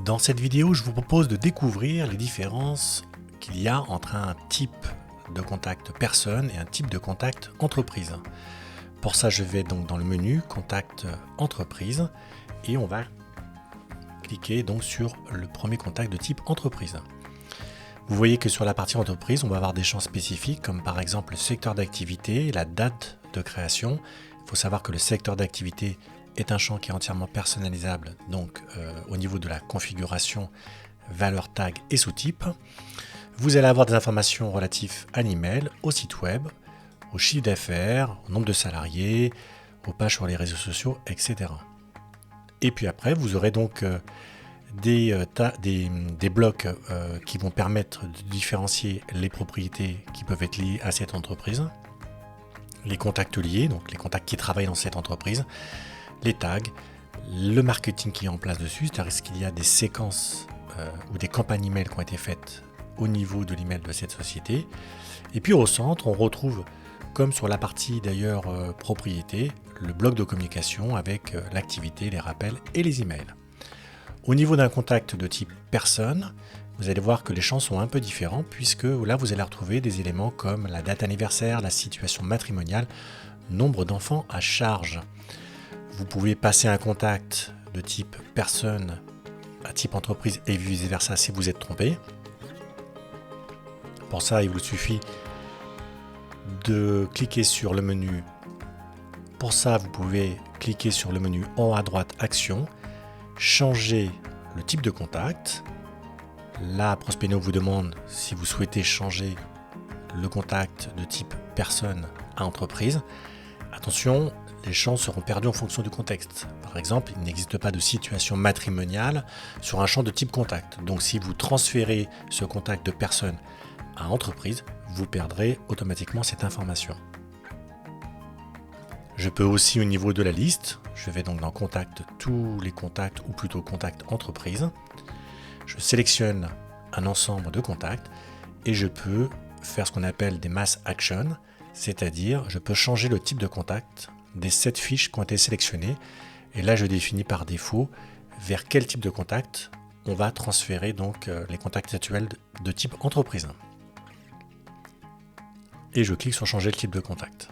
Dans cette vidéo, je vous propose de découvrir les différences qu'il y a entre un type de contact personne et un type de contact entreprise. Pour ça, je vais donc dans le menu Contact entreprise et on va cliquer donc sur le premier contact de type entreprise. Vous voyez que sur la partie entreprise, on va avoir des champs spécifiques comme par exemple le secteur d'activité, la date de création. Il faut savoir que le secteur d'activité est un champ qui est entièrement personnalisable, donc au niveau de la configuration, valeur tag et sous-type. Vous allez avoir des informations relatives à l'email, au site web, au chiffre d'affaires, au nombre de salariés, aux pages sur les réseaux sociaux, etc. Et puis après, vous aurez donc des blocs qui vont permettre de différencier les propriétés qui peuvent être liées à cette entreprise, les contacts liés, donc les contacts qui travaillent dans cette entreprise, les tags, le marketing qui est en place dessus, c'est-à-dire qu'il y a des séquences ou des campagnes email qui ont été faites au niveau de l'email de cette société. Et puis au centre, on retrouve, comme sur la partie d'ailleurs propriété, le bloc de communication avec l'activité, les rappels et les emails. Au niveau d'un contact de type personne, vous allez voir que les champs sont un peu différents puisque là vous allez retrouver des éléments comme la date anniversaire, la situation matrimoniale, nombre d'enfants à charge. Vous pouvez passer un contact de type personne à type entreprise et vice versa si vous êtes trompé. Pour ça, il vous suffit de cliquer sur le menu. Pour ça, vous pouvez cliquer sur le menu en haut à droite Action, changer le type de contact. Là, Prospeno vous demande si vous souhaitez changer le contact de type personne à entreprise. Attention, les champs seront perdus en fonction du contexte. Par exemple, il n'existe pas de situation matrimoniale sur un champ de type contact. Donc si vous transférez ce contact de personne à entreprise, vous perdrez automatiquement cette information. Je peux aussi au niveau de la liste, je vais donc dans Contact, tous les contacts ou plutôt Contact entreprise. Je sélectionne un ensemble de contacts et je peux faire ce qu'on appelle des mass actions, c'est-à-dire je peux changer le type de contact des 7 fiches qui ont été sélectionnées et là je définis par défaut vers quel type de contact on va transférer donc les contacts actuels de type entreprise. Et je clique sur changer le type de contact.